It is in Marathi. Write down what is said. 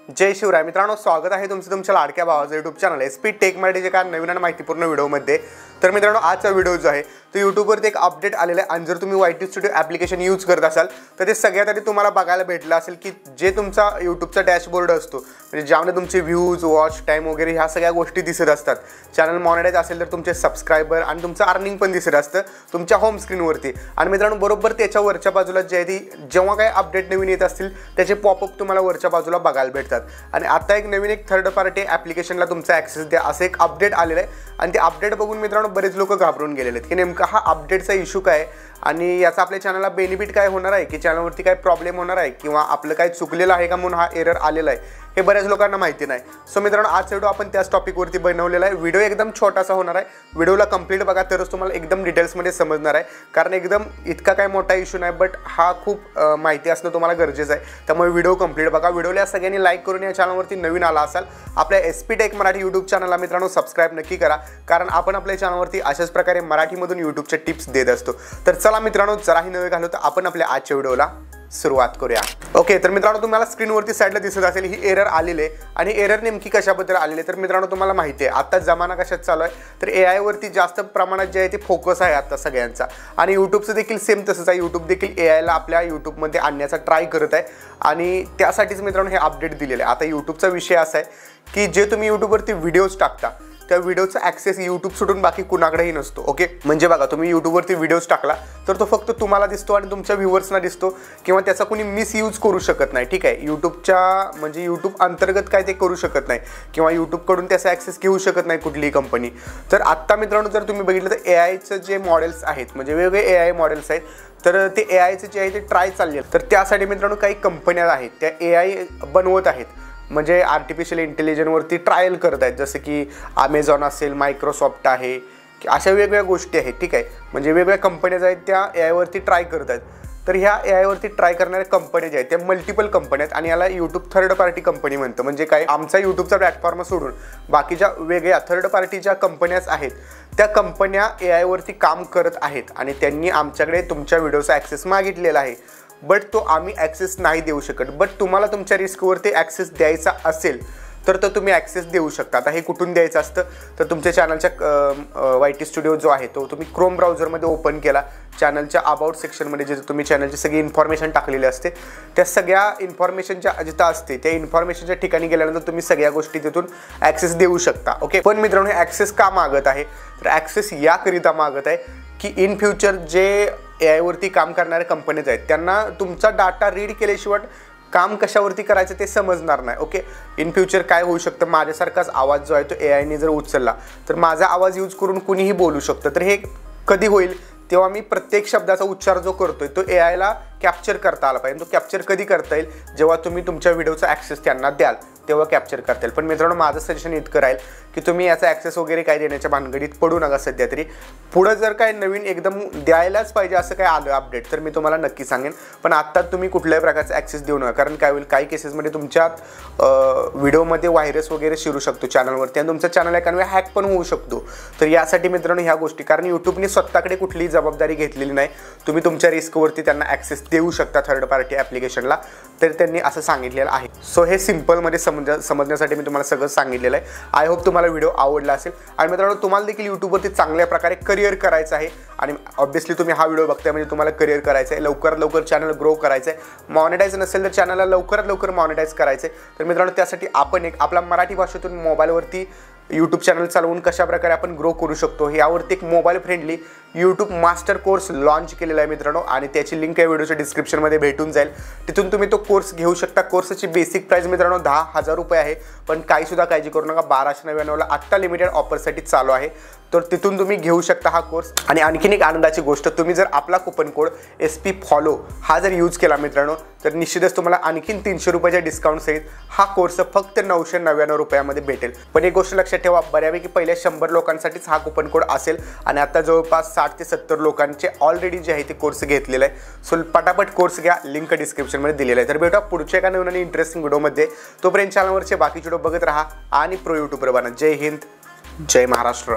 जय शिवराय मित्रांनो, स्वागत आहे तुमचं तुमच्या लाडक्या भावाचं यूट्यूब चॅनल एसपी टेक मराठीचे काय नवीन आणि माहितीपूर्ण व्हिडिओमध्ये। तर मित्रांनो, आजचा व्हिडिओ जो आहे तो यूट्यूबवरती एक अपडेट आलेला आहे आणि जर तुम्ही YT स्टुडिओ ॲप्लिकेशन यूज करत असाल तर ते सगळ्यात आधी तुम्हाला बघायला भेटलं असेल की जे तुमचा यूट्यूबचा डॅशबोर्ड असतो, म्हणजे ज्यामध्ये तुमचे व्ह्यूज, वॉच टाईम वगैरे ह्या सगळ्या गोष्टी दिसत असतात। चॅनल मॉनिटाईज असेल तर तुमचे सबस्क्रायबर आणि तुमचं अर्निंग पण दिसत असतं तुमच्या होम स्क्रीनवरती। आणि मित्रांनो, बरोबर त्याच्या वरच्या बाजूला जे आहे ती जेव्हा काही अपडेट नवीन येत असतील त्याचे पॉपअप तुम्हाला वरच्या बाजूला बघायला भेटतात। आणि आता एक नवीन थर्ड पार्टी ॲप्लिकेशनला तुमचा ॲक्सेस द्या असं एक अपडेट आलेलं आहे। आणि ते अपडेट बघून मित्रांनो बरेच लोक घाबरून गेलेले आहेत की नेमका हा अपडेटचा इश्यू काय आणि याचा आपल्या चॅनलला बेनिफिट काय होणार आहे, की चॅनलवरती काय प्रॉब्लेम होणार आहे किंवा आपलं काय चुकलेलं आहे का म्हणून हा एरर आलेला आहे, हे बऱ्याच लोकांना माहिती नाही। सो मित्रांनो, आज व्हिडिओ आपण त्याच टॉपिकवरती बनवलेला आहे। व्हिडिओ एकदम छोटासा होणार आहे, व्हिडिओला कंप्लीट बघा तरच तुम्हाला एकदम डिटेल्समध्ये समजणार आहे, कारण एकदम इतका काय मोठा इश्यू नाही, बट हा खूप माहिती असणं तुम्हाला गरजेचं आहे। त्यामुळे व्हिडिओ कंप्लीट बघा। व्हिडिओला सगळ्यांनी लाईक करून या चॅनलवरती नवीन आला असाल आपल्या एसपी टेक मराठी यूट्यूब चॅनलला मित्रांनो सबस्क्राईब नक्की करा, कारण आपण आपल्या चॅनलवरती अशाच प्रकारे मराठीमधून यूट्यूबच्या टिप्स देत असतो। तर चला मित्रांनो, जराही नवे घालू तर आपण आपल्या आजच्या व्हिडिओला सुरुवात करूया। ओके, तर मित्रांनो तुम्हाला स्क्रीनवरती साईडला दिसत असेल ही एरर आलेली आहे। आणि एरर नेमकी कशाबद्दल आलेली आहे तर मित्रांनो तुम्हाला माहिती आहे आता जमाना कशात चालू आहे, तर AI वरती जास्त प्रमाणात जे आहे ते फोकस आहे आता सगळ्यांचा। आणि यूट्यूबचं देखील सेम तसंच आहे, यूट्यूब देखील AI ला आपल्या यूट्यूबमध्ये आणण्याचा ट्राय करत आहे आणि त्यासाठीच मित्रांनो हे अपडेट दिलेलं आहे। आता यूट्यूबचा विषय असा आहे की जे तुम्ही यूट्यूबवरती व्हिडिओज टाकता त्या व्हिडिओचा ॲक्सेस यूट्यूब सोडून बाकी कुणाकडेही नसतो। ओके, म्हणजे बघा तुम्ही यूट्यूबवरती व्हिडिओज टाकला तर तो फक्त तुम्हाला दिसतो आणि तुमच्या व्ह्यूअर्सना दिसतो, किंवा त्याचा कोणी मिसयूज करू शकत नाही। ठीक आहे, यूट्यूबच्या म्हणजे यूट्यूब अंतर्गत काय ते करू शकत नाही किंवा यूट्यूबकडून त्याचा ॲक्सेस घेऊ शकत नाही कुठलीही कंपनी। तर आत्ता मित्रांनो जर तुम्ही बघितलं तर AIचं जे मॉडेल्स आहेत, म्हणजे वेगवेगळे AI मॉडेल्स आहेत, तर ते AIचं जे आहे ते ट्राय चालले आहेत। तर त्यासाठी मित्रांनो काही कंपन्या आहेत त्या AI बनवत आहेत, म्हणजे आर्टिफिशियल इंटेलिजन्सवरती ट्रायल करत आहेत, जसं की Amazon असेल, मायक्रोसॉफ्ट आहे, अशा वेगवेगळ्या गोष्टी आहेत। ठीक आहे, म्हणजे वेगवेगळ्या कंपन्याज आहेत त्या AI वरती ट्राय करत आहेत। तर ह्या AI वरती ट्राय करणाऱ्या कंपन्या ज्या आहेत त्या मल्टिपल कंपन्या आहेत आणि याला यूट्यूब थर्ड पार्टी कंपनी म्हणतं। म्हणजे काय, आमचा यूट्यूबचा प्लॅटफॉर्म सोडून बाकीच्या वेगळ्या थर्ड पार्टीच्या कंपन्याच आहेत त्या कंपन्या AI वरती काम करत आहेत आणि त्यांनी आमच्याकडे तुमच्या व्हिडिओचा ॲक्सेस मागितलेला आहे, बट तो आम्ही ॲक्सेस नाही देऊ शकत। बट तुम्हाला तुमच्या रिस्कवरती ॲक्सेस द्यायचा असेल तर तुम्ही ॲक्सेस देऊ शकता। आता हे कुठून द्यायचं असतं तर तुमच्या चॅनलच्या YT स्टुडिओ जो आहे तो तुम्ही क्रोम ब्राउझरमध्ये ओपन केला, चॅनलच्या अबाउट सेक्शनमध्ये जिथे तुम्ही चॅनलची सगळी इन्फॉर्मेशन टाकलेली असते त्या सगळ्या इन्फॉर्मेशनच्या जिथं असते त्या इन्फॉर्मेशनच्या ठिकाणी गेल्यानंतर तुम्ही सगळ्या गोष्टी तिथून ॲक्सेस देऊ शकता। ओके, पण मित्रांनो हे ॲक्सेस का मागत आहे तर ॲक्सेस याकरिता मागत आहे की इन फ्युचर जे AI वरती काम करणाऱ्या कंपनीज आहेत त्यांना तुमचा डाटा रीड केल्याशिवाय काम कशावरती करायचं ते समजणार नाही। ओके, इन फ्युचर काय होऊ शकतं, माझ्यासारखाच आवाज जो आहे तो AI ने जर उचलला तर माझा आवाज यूज करून कुणीही बोलू शकतं। तर हे कधी होईल तेव्हा मी प्रत्येक शब्दाचा उच्चार जो करतोय तो AI ला कॅप्चर करता आला पाहिजे। तो कॅप्चर कधी करता येईल, जेव्हा तुम्ही तुमच्या व्हिडिओचा ॲक्सेस त्यांना द्याल तेव्हा कॅप्चर करता येईल। पण मित्रांनो माझं सजेशन इतकं राहील की तुम्ही याचा ॲक्सेस वगैरे काय देण्याच्या भानगडीत पडू नका सध्या तरी। पुढं जर काय नवीन एकदम द्यायलाच पाहिजे असं काय आलं अपडेट तर मी तुम्हाला नक्की सांगेन, पण आत्ता तुम्ही कुठल्याही प्रकारचा ॲक्सेस देऊ नका, कारण काय होईल काही केसेसमध्ये तुमच्या व्हिडिओमध्ये व्हायरस वगैरे शिरू शकतो चॅनलवरती आणि तुमचा चॅनल एखाद्या हॅक पण होऊ शकतो। तर यासाठी मित्रांनो ह्या गोष्टी, कारण यूट्यूबने स्वतःकडे कुठलीही जबाबदारी घेतलेली नाही, तुम्ही तुमच्या रिस्कवरती त्यांना ॲक्सेस देऊ शकता थर्ड पार्टी ॲप्लिकेशनला, तर त्यांनी असं सांगितलेलं आहे। सो हे सिम्पलमध्ये समजण्यासाठी मी तुम्हाला सगळं सांगितलेलं आहे। आय होप तुम्हाला व्हिडिओ आवडला असेल आणि मित्रांनो तुम्हाला देखील यूट्यूबवरती चांगल्या प्रकारे करिअर करायचं आहे आणि ऑब्व्हियसली तुम्ही हा व्हिडिओ बघताय म्हणजे तुम्हाला करिअर करायचं आहे, लवकरात लवकर चॅनल ग्रो करायचं आहे, मॉनिटाईज नसेल तर चॅनलला लवकरात लवकर मॉनिटाईज करायचं आहे। तर मित्रांनो त्यासाठी आपण एक आपला मराठी भाषेतून मोबाईलवरती यूट्यूब चॅनल चालवून कशा प्रकारे आपण ग्रो करू शकतो यावरती एक mobile friendly YouTube master course launch केलेला आहे मित्रांनो, आणि त्याची लिंक या व्हिडिओच्या डिस्क्रिप्शनमध्ये भेटून जाईल, तिथून तुम्ही तो कोर्स घेऊ शकता। कोर्सची बेसिक प्राइस मित्रांनो 10,000 रुपये आहे, पण काहीसुद्धा काळजी करू नका, 1299ला आत्ता लिमिटेड ऑफरसाठी चालू आहे, तर तिथून तुम्ही घेऊ शकता हा कोर्स। आणि आणखीन एक आनंदाची गोष्ट, तुम्ही जर आपला कुपन कोड SP FOLLOW हा जर यूज केला मित्रांनो तर निश्चितच तुम्हाला आणखीन 300 रुपयाच्या डिस्काउंट सहित हा कोर्स फक्त 999 रुपयामध्ये भेटेल। पण एक गोष्ट लक्षात ठेवा, बऱ्यापैकी पहिल्या 100 लोकांसाठीच हा कुपन कोड असेल आणि आता जवळपास 60 ते 70 लोकांचे ऑलरेडी जे आहे ते कोर्स घेतलेला आहे। सो पटापट कोर्स घ्या, लिंक डिस्क्रिप्शनमध्ये दिलेला आहे। तर भेटूया पुढच्या एका नवीन आणि इंटरेस्टिंग व्हिडिओमध्ये, तोपर्यंत चॅनलवरचे बाकी व्हिडिओ बघत राहा आणि प्रो यूट्यूबर बना। जय हिंद, जय महाराष्ट्र।